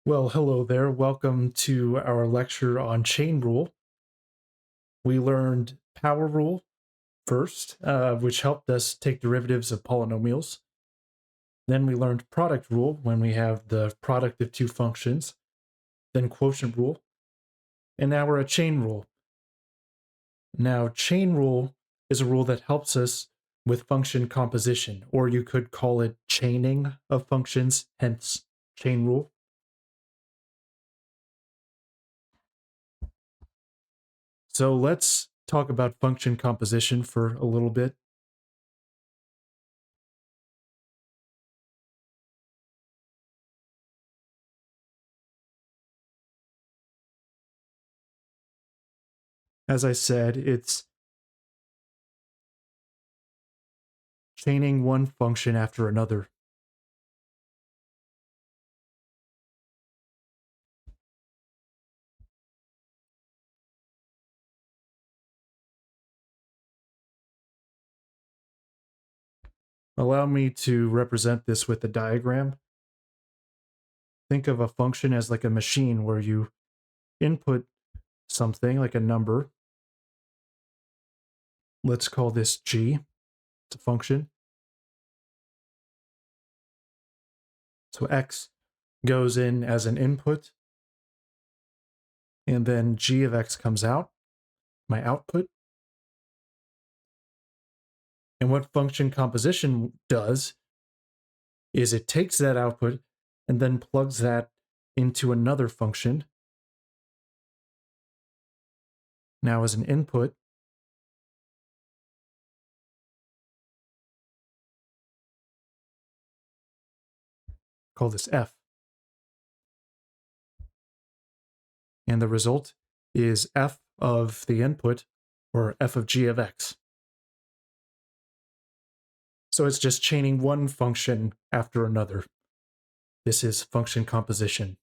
Well, hello there. Welcome to our lecture on chain rule. We learned power rule first, which helped us take derivatives of polynomials. Then we learned product rule when we have the product of two functions. Then quotient rule. And now we're at chain rule. Now, chain rule is a rule that helps us with function composition, or you could call it chaining of functions, hence chain rule. So let's talk about function composition for a little bit. As I said, it's chaining one function after another. Allow me to represent this with a diagram. Think of a function as like a machine where you input something like a number. Let's call this g. It's a function. So x goes in as an input, and then g of x comes out, my output. And what function composition does is it takes that output and then plugs that into another function. Now as an input, call this f. And the result is f of the input, or f of g of x. So it's just chaining one function after another. This is function composition.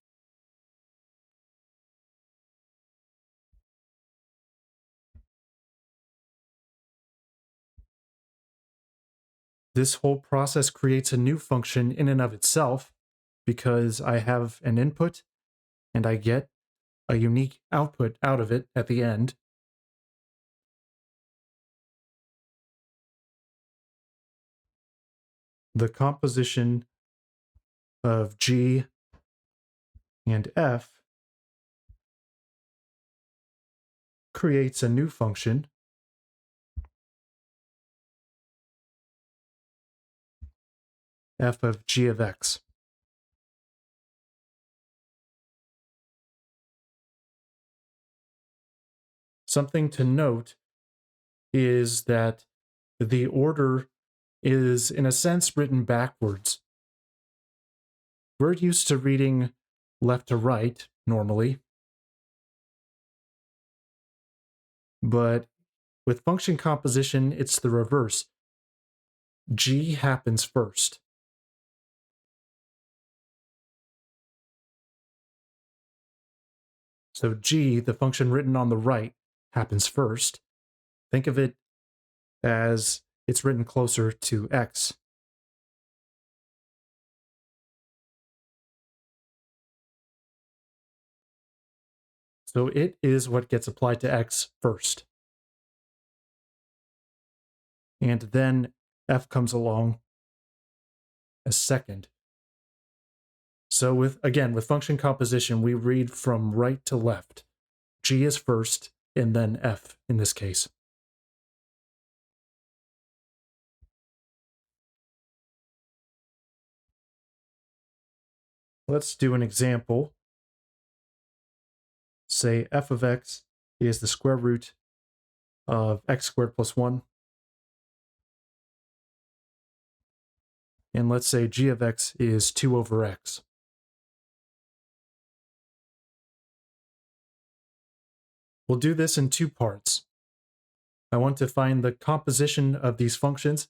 This whole process creates a new function in and of itself because I have an input and I get a unique output out of it at the end. The composition of g and f creates a new function f of g of x. Something to note is that the order is, in a sense, written backwards. We're used to reading left to right normally, but with function composition, it's the reverse. G happens first. So g, the function written on the right, happens first. Think of it as it's written closer to x. So it is what gets applied to x first. And then f comes along as second. So with function composition, we read from right to left. G is first, and then f in this case. Let's do an example. Say f of x is the square root of x squared plus 1. And let's say g of x is 2 over x. We'll do this in two parts. I want to find the composition of these functions,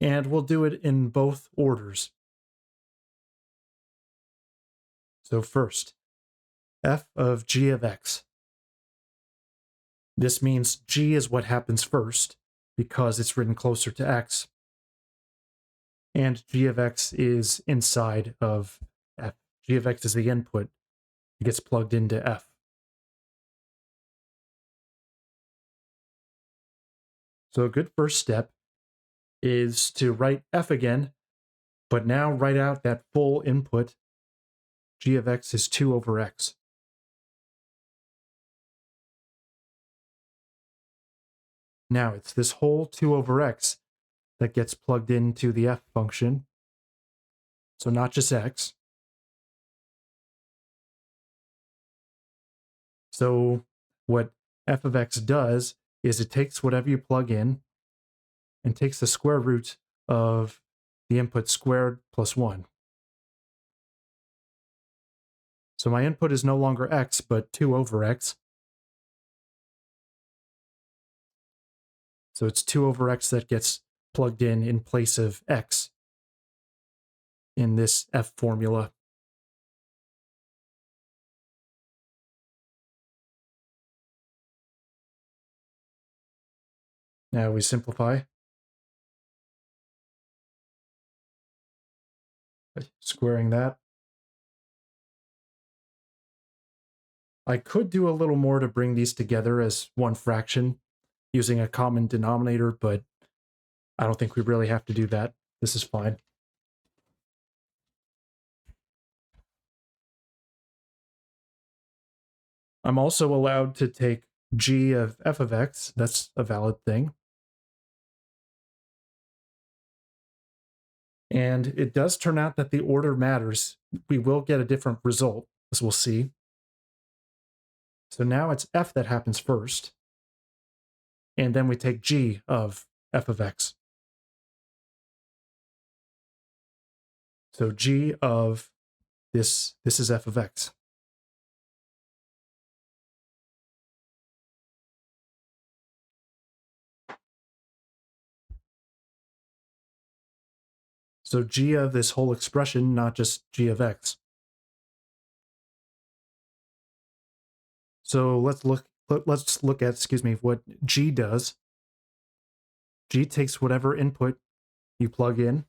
and we'll do it in both orders. So first, f of g of x. This means g is what happens first, because it's written closer to x. And g of x is inside of f G of x is the input. It gets plugged into f. So a good first step is to write f again, but now write out that full input. G of x is 2 over x. Now it's this whole 2 over x that gets plugged into the f function. So not just x. So what f of x does is it takes whatever you plug in and takes the square root of the input squared plus 1. So my input is no longer x, but 2 over x. So it's 2 over x that gets plugged in place of x in this f formula. Now we simplify. Squaring that. I could do a little more to bring these together as one fraction using a common denominator, but I don't think we really have to do that. This is fine. I'm also allowed to take g of f of x. That's a valid thing. And it does turn out that the order matters. We will get a different result, as we'll see. So now it's f that happens first. And then we take g of f of x. So g of this is f of x. So g of this whole expression, not just g of x. So let's look at, what g does. G takes whatever input you plug in,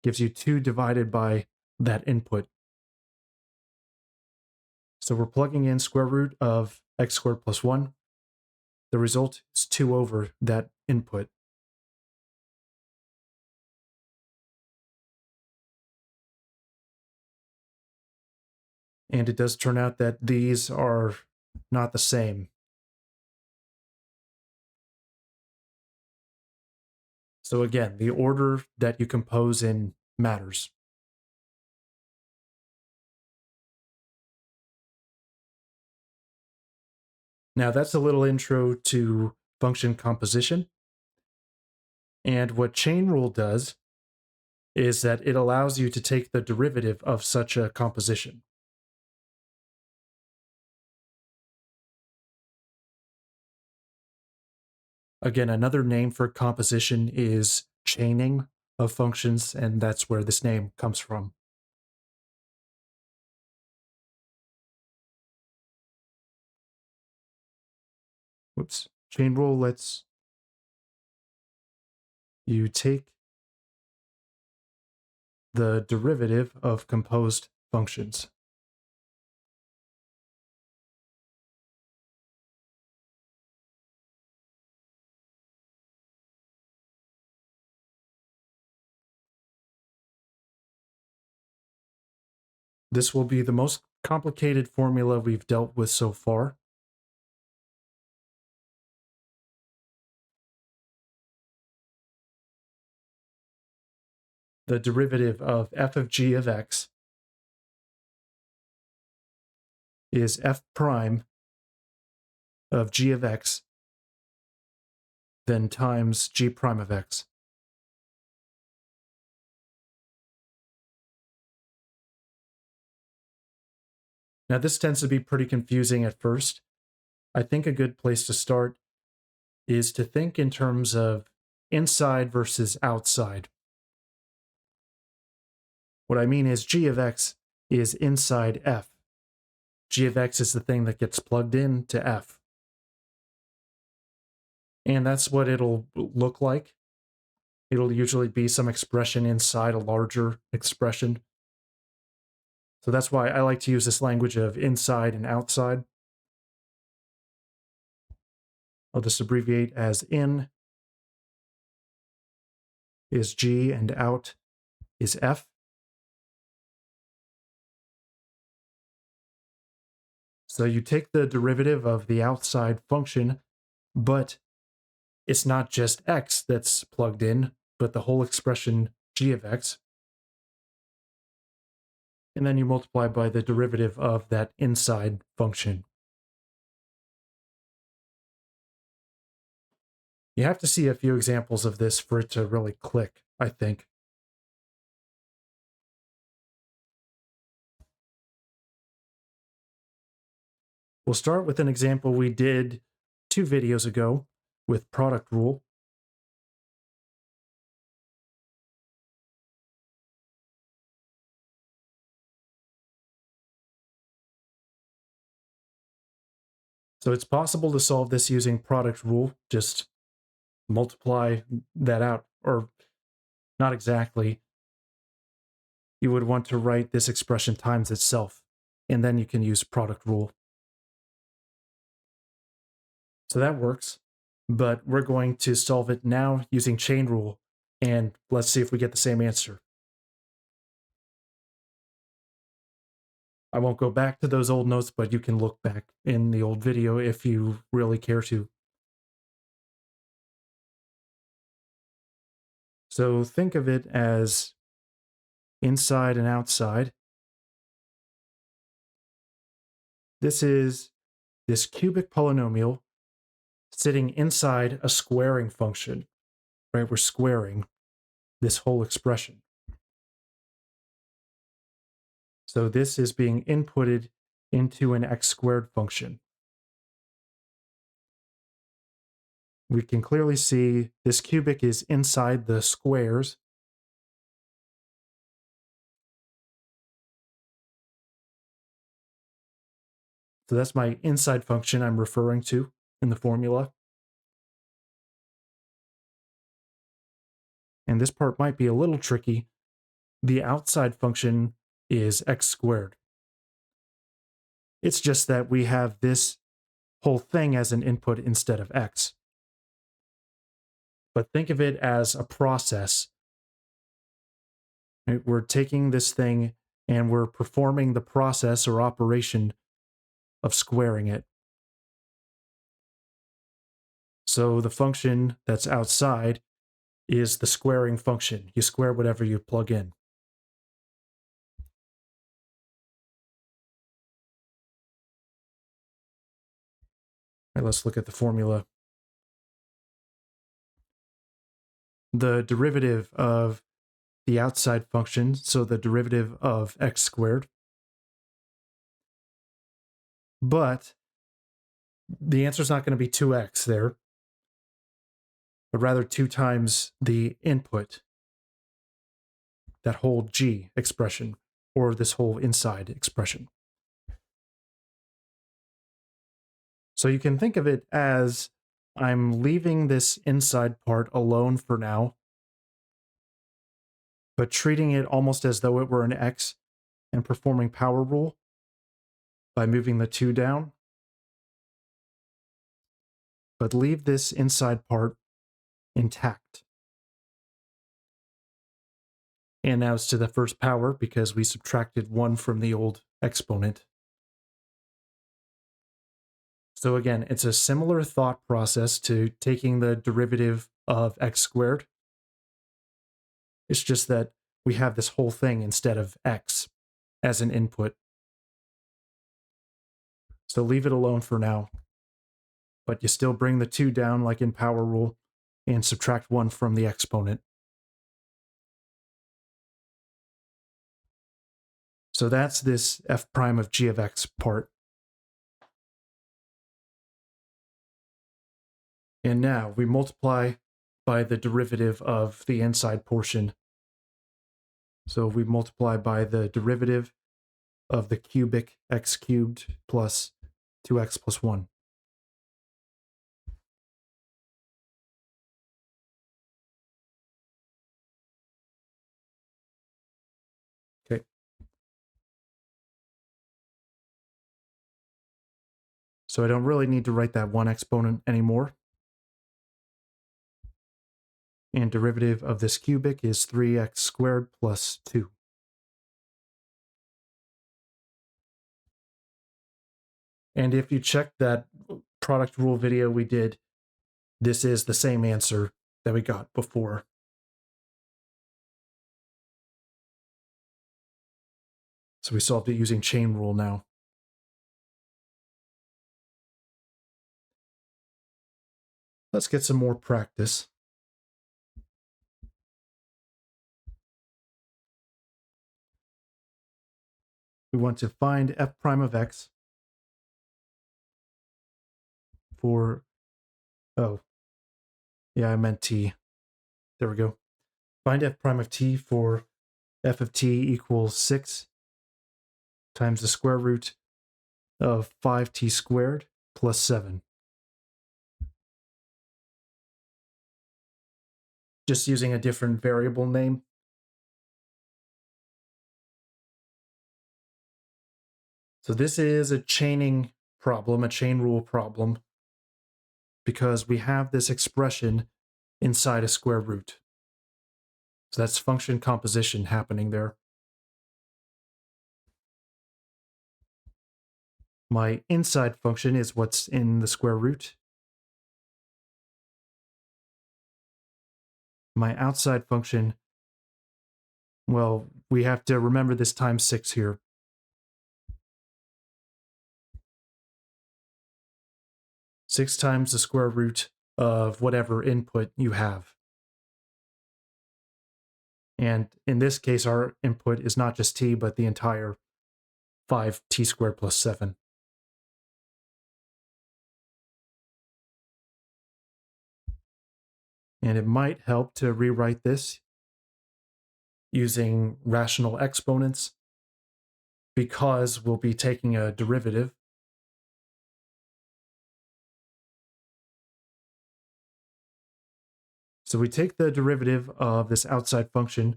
gives you 2 divided by that input. So we're plugging in square root of x squared plus 1. The result is 2 over that input. And it does turn out that these are not the same. So again, the order that you compose in matters. Now that's a little intro to function composition. And what chain rule does is that it allows you to take the derivative of such a composition. Again, another name for composition is chaining of functions, and that's where this name comes from. Whoops. Chain rule lets you take the derivative of composed functions. This will be the most complicated formula we've dealt with so far. The derivative of f of g of x is f prime of g of x, then times g prime of x. Now this tends to be pretty confusing at first. I think a good place to start is to think in terms of inside versus outside. What I mean is g of x is inside f. G of x is the thing that gets plugged in to f. And that's what it'll look like. It'll usually be some expression inside a larger expression. So that's why I like to use this language of inside and outside. I'll just abbreviate as in is G and out is F. So you take the derivative of the outside function, but it's not just x that's plugged in, but the whole expression g of x. And then you multiply by the derivative of that inside function. You have to see a few examples of this for it to really click, I think. We'll start with an example we did 2 videos ago with product rule. So it's possible to solve this using product rule. Just multiply that out, or not exactly. You would want to write this expression times itself, and then you can use product rule. So that works, but we're going to solve it now using chain rule, and let's see if we get the same answer. I won't go back to those old notes, but you can look back in the old video if you really care to. So think of it as inside and outside. This is this cubic polynomial sitting inside a squaring function, right? We're squaring this whole expression. So this is being inputted into an x squared function. We can clearly see this cubic is inside the squares. So that's my inside function I'm referring to in the formula. And this part might be a little tricky. The outside function is x squared. It's just that we have this whole thing as an input instead of x. But think of it as a process. Right? We're taking this thing and we're performing the process or operation of squaring it. So the function that's outside is the squaring function. You square whatever you plug in. All right, let's look at the formula. The derivative of the outside function, so the derivative of x squared. But the answer is not going to be 2x there, but rather 2 times the input, that whole g expression, or this whole inside expression. So you can think of it as I'm leaving this inside part alone for now, but treating it almost as though it were an x and performing power rule by moving the 2 down. But leave this inside part intact. And now it's to the first power because we subtracted 1 from the old exponent. So again, it's a similar thought process to taking the derivative of x squared. It's just that we have this whole thing instead of x as an input. So leave it alone for now. But you still bring the 2 down like in power rule and subtract 1 from the exponent. So that's this f prime of g of x part. And now we multiply by the derivative of the inside portion. So we multiply by the derivative of the cubic x cubed plus 2x plus 1. Okay. So I don't really need to write that one exponent anymore. And derivative of this cubic is 3x squared plus 2. And if you check that product rule video we did, this is the same answer that we got before. So we solved it using chain rule now. Let's get some more practice. We want to find f prime of x for, oh, yeah, I meant t. There we go. Find f prime of t for f of t equals 6 times the square root of 5t squared plus 7. Just using a different variable name. So this is a chaining problem, a chain rule problem, because we have this expression inside a square root. So that's function composition happening there. My inside function is what's in the square root. My outside function, well, we have to remember this times 6 here. Six times the square root of whatever input you have. And in this case, our input is not just t, but the entire 5t squared plus 7. And it might help to rewrite this using rational exponents, because we'll be taking a derivative. So we take the derivative of this outside function.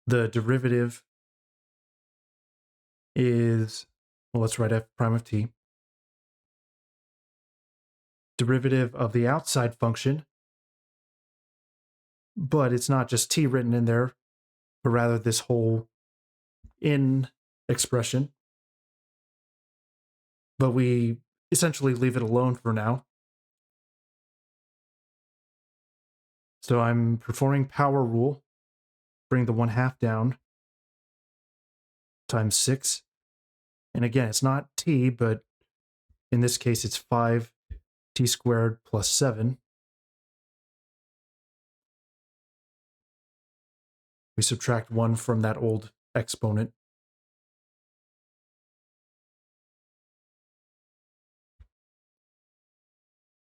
The derivative is, well, let's write f prime of t. Derivative of the outside function, but it's not just t written in there, but rather this whole in expression. But we essentially leave it alone for now. So I'm performing power rule, bring the 1/2 down, times 6. And again, it's not t, but in this case, it's 5t squared plus 7. We subtract 1 from that old exponent.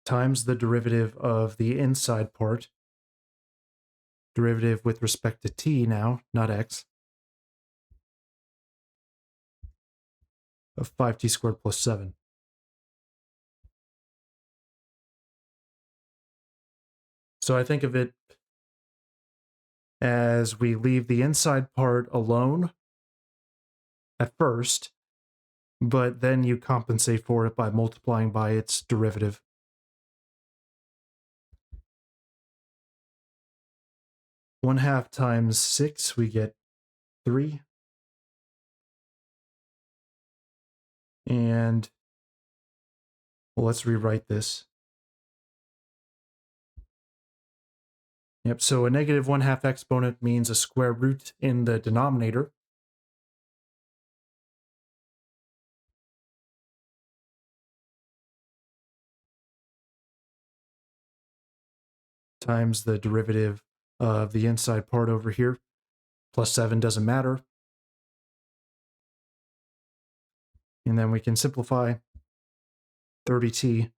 Times the derivative of the inside part. Derivative with respect to t now, not x. Of 5t squared plus 7. So I think of it as we leave the inside part alone at first, but then you compensate for it by multiplying by its derivative. One half times 6, we get 3. And well, let's rewrite this. Yep, so a negative 1/2 exponent means a square root in the denominator. Times the derivative of the inside part over here. Plus 7 doesn't matter. And then we can simplify 30t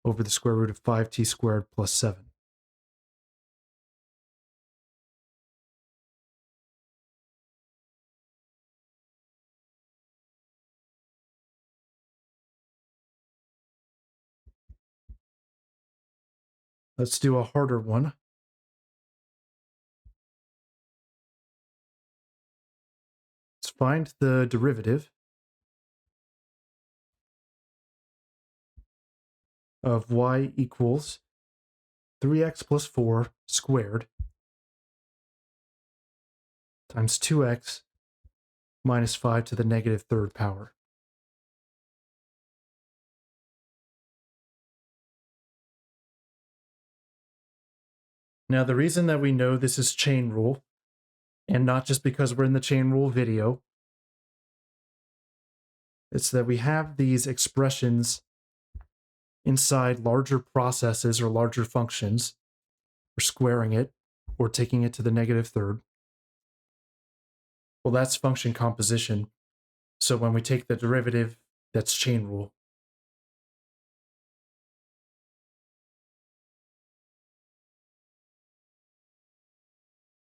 over the square root of 5t squared plus 7. Let's do a harder one. Let's find the derivative of y equals 3x plus 4 squared times 2x minus 5 to the negative third power. Now, the reason that we know this is chain rule, and not just because we're in the chain rule video, it's that we have these expressions inside larger processes or larger functions. We're squaring it or taking it to the negative third. Well, that's function composition. So when we take the derivative, that's chain rule.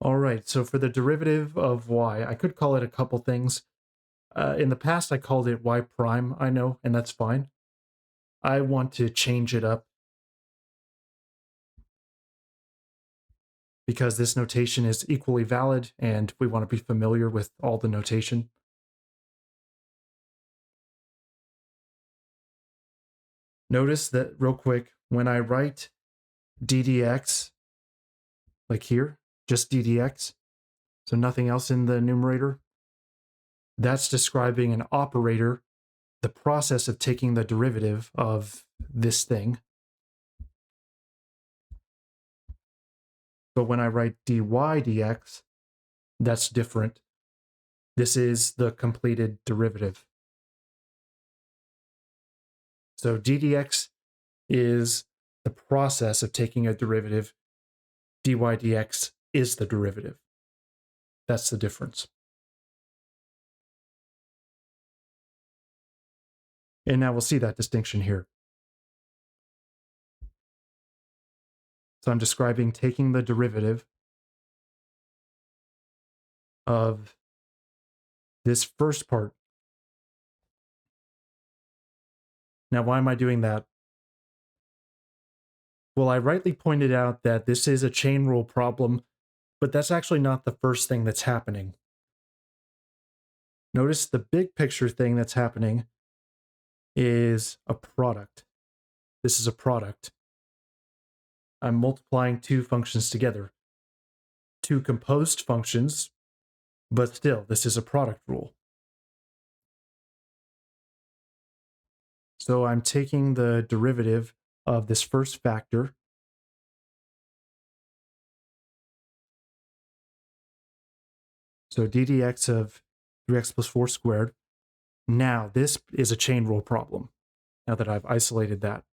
All right, so for the derivative of y, I could call it a couple things. In the past, I called it y prime, I know, and that's fine. I want to change it up because this notation is equally valid and we want to be familiar with all the notation. Notice that real quick, when I write ddx, like here, just ddx, so nothing else in the numerator, that's describing an operator, the process of taking the derivative of this thing. But when I write dy dx, that's different. This is the completed derivative. So ddx is the process of taking a derivative. Dy dx is the derivative. That's the difference. And now we'll see that distinction here. So I'm describing taking the derivative of this first part. Now, why am I doing that? Well, I rightly pointed out that this is a chain rule problem, but that's actually not the first thing that's happening. Notice the big picture thing that's happening is a product. This is a product. I'm multiplying two functions together. Two composed functions, but still, this is a product rule. So I'm taking the derivative of this first factor, so ddx of 3x plus 4 squared. Now, this is a chain rule problem, now that I've isolated that.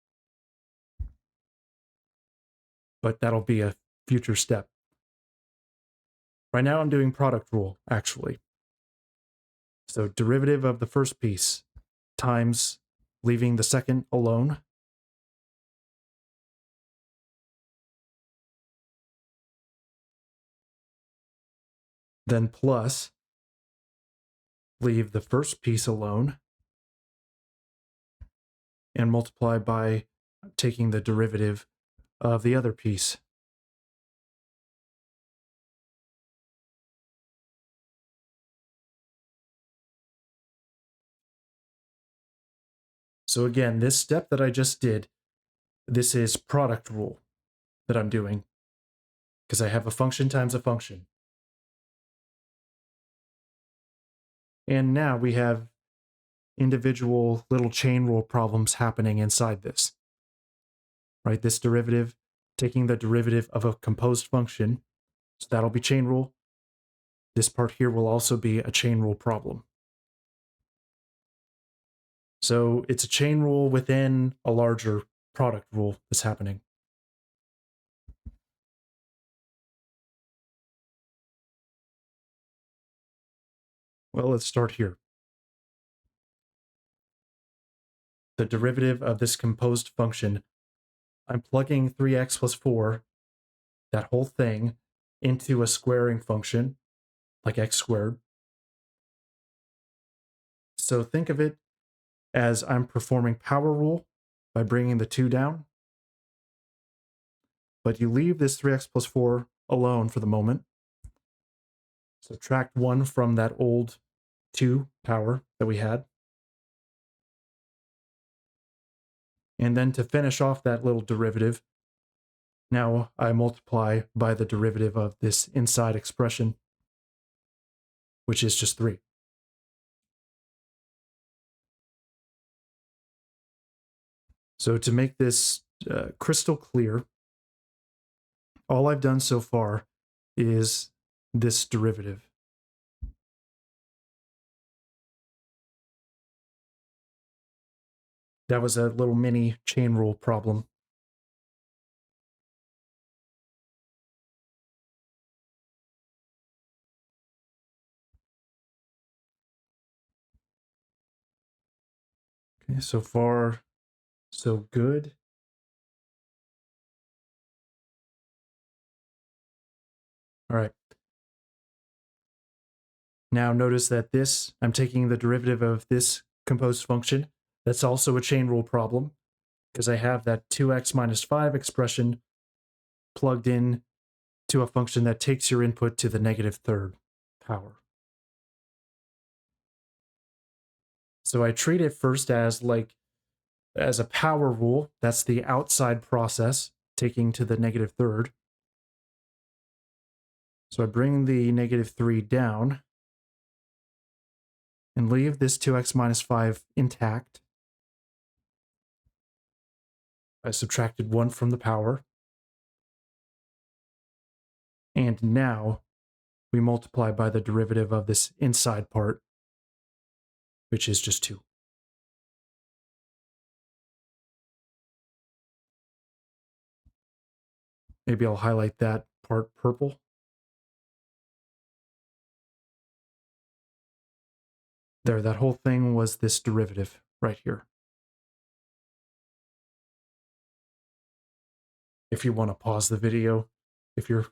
But that'll be a future step. Right now, I'm doing product rule, actually. So derivative of the first piece times leaving the second alone. Then plus, leave the first piece alone, and multiply by taking the derivative of the other piece. So again, this step that I just did, this is product rule that I'm doing, because I have a function times a function. And now we have individual little chain rule problems happening inside this. Right, this derivative, taking the derivative of a composed function, so that'll be chain rule. This part here will also be a chain rule problem. So it's a chain rule within a larger product rule that's happening. Well, let's start here. The derivative of this composed function, I'm plugging 3x plus 4, that whole thing, into a squaring function, like x squared. So think of it as I'm performing power rule by bringing the 2 down. But you leave this 3x plus 4 alone for the moment. Subtract 1 from that old 2 power that we had. And then to finish off that little derivative, now I multiply by the derivative of this inside expression, which is just 3. So to make this crystal clear, all I've done so far is this derivative. That was a little mini chain rule problem. Okay, so far, so good. All right. Now notice that this, I'm taking the derivative of this composed function. That's also a chain rule problem because I have that 2x minus 5 expression plugged in to a function that takes your input to the negative third power. So I treat it first as a power rule. That's the outside process taking to the negative third. So I bring the negative 3 down and leave this 2x minus 5 intact. I subtracted 1 from the power. And now we multiply by the derivative of this inside part, which is just 2. Maybe I'll highlight that part purple. There, that whole thing was this derivative right here. If you want to pause the video, if you're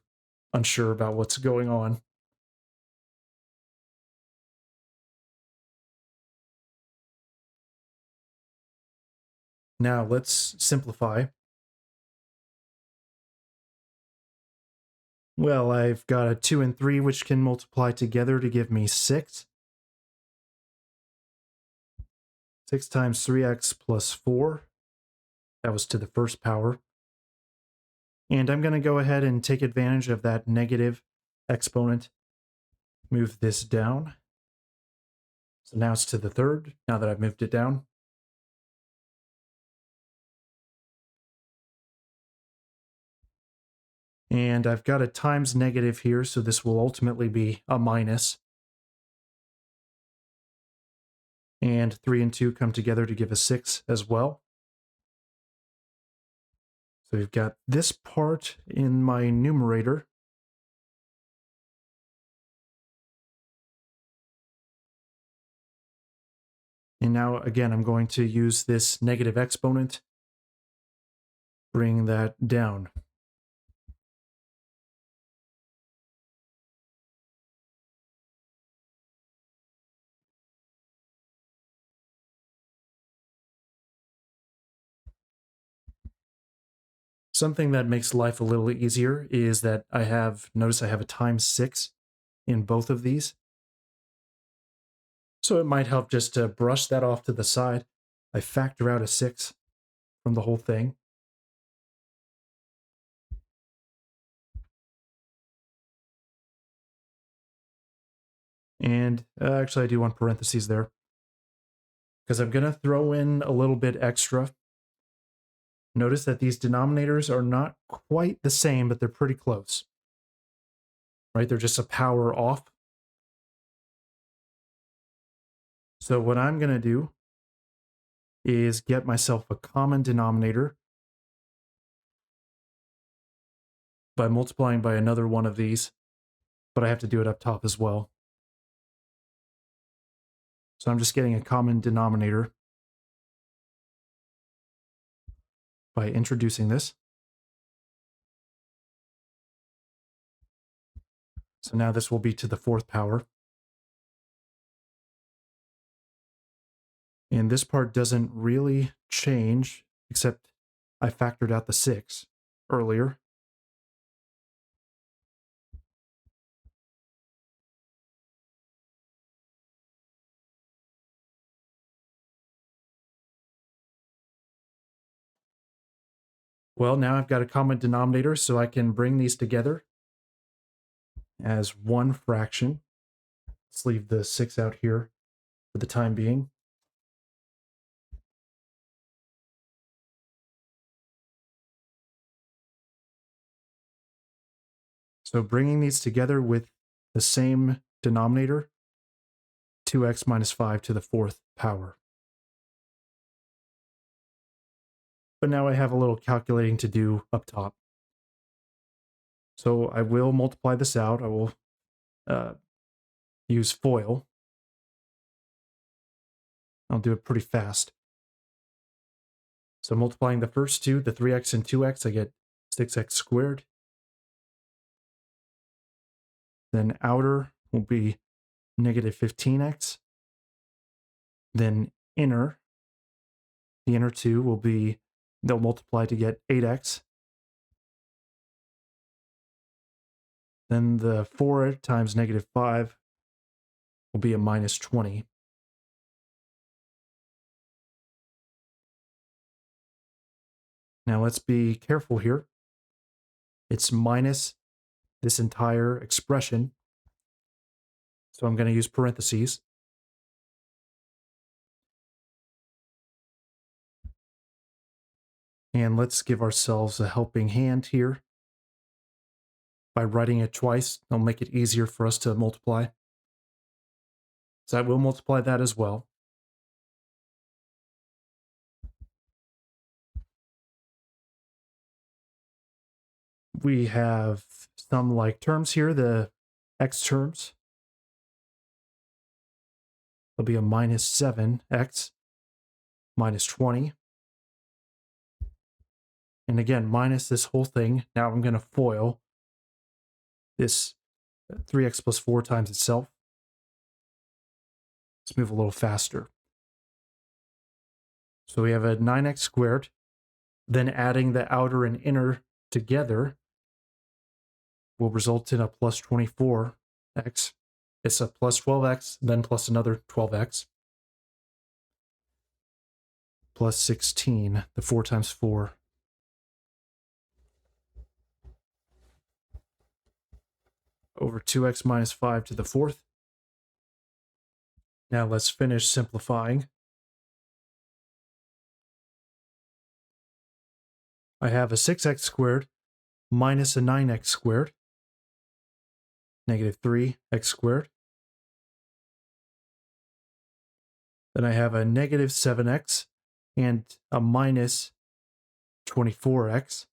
unsure about what's going on. Now let's simplify. Well, I've got a 2 and 3, which can multiply together to give me 6. 6 times 3x plus 4. That was to the first power. And I'm going to go ahead and take advantage of that negative exponent. Move this down. So now it's to the third, now that I've moved it down. And I've got a times negative here, so this will ultimately be a minus. And 3 and 2 come together to give us 6 as well. So we've got this part in my numerator. And now, again, I'm going to use this negative exponent, bring that down. Something that makes life a little easier is that notice I have a times 6 in both of these. So it might help just to brush that off to the side. I factor out a 6 from the whole thing. And actually, I do want parentheses there because I'm going to throw in a little bit extra. Notice that these denominators are not quite the same, but they're pretty close. Right? They're just a power off. So what I'm going to do is get myself a common denominator by multiplying by another one of these, but I have to do it up top as well. So I'm just getting a common denominator by introducing this. So now this will be to the fourth power. And this part doesn't really change, except I factored out the 6 earlier. Well, now I've got a common denominator, so I can bring these together as one fraction. Let's leave the 6 out here for the time being. So bringing these together with the same denominator, 2x minus 5 to the 4th power. But now I have a little calculating to do up top. So I will multiply this out. I will use FOIL. I'll do it pretty fast. So multiplying the first two, the 3x and 2x, I get 6x squared. Then outer will be negative 15x. Then inner, the inner two will be, they'll multiply to get 8x. Then the 4 times negative 5 will be a minus 20. Now let's be careful here. It's minus this entire expression. So I'm going to use parentheses. And let's give ourselves a helping hand here. By writing it twice, it'll make it easier for us to multiply. So I will multiply that as well. We have some like terms here, the x terms. There'll be a minus 7x minus 20. And again, minus this whole thing. Now I'm going to FOIL this 3x plus 4 times itself. Let's move a little faster. So we have a 9x squared. Then adding the outer and inner together will result in a plus 24x. It's a plus 12x, then plus another 12x. Plus 16, the 4 times 4. Over 2x minus 5 to the 4th. Now let's finish simplifying. I have a 6x squared minus a 9x squared, negative 3x squared. Then I have a negative 7x and a minus 24x.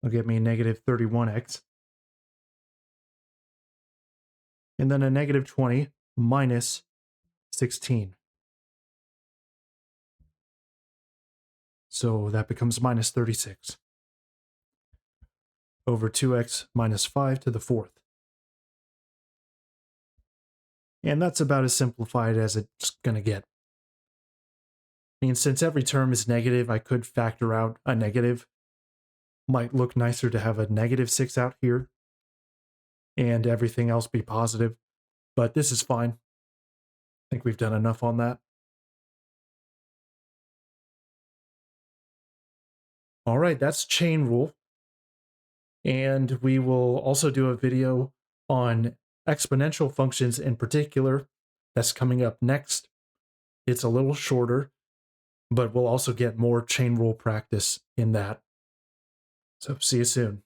Will get me a negative 31x. And then a negative 20 minus 16. So that becomes minus 36 over 2x minus 5 to the 4th. And that's about as simplified as it's going to get. And since every term is negative, I could factor out a negative. Might look nicer to have a negative 6 out here and everything else be positive, but this is fine. I think we've done enough on that. All right, that's chain rule. And we will also do a video on exponential functions in particular. That's coming up next. It's a little shorter, but we'll also get more chain rule practice in that. So see you soon.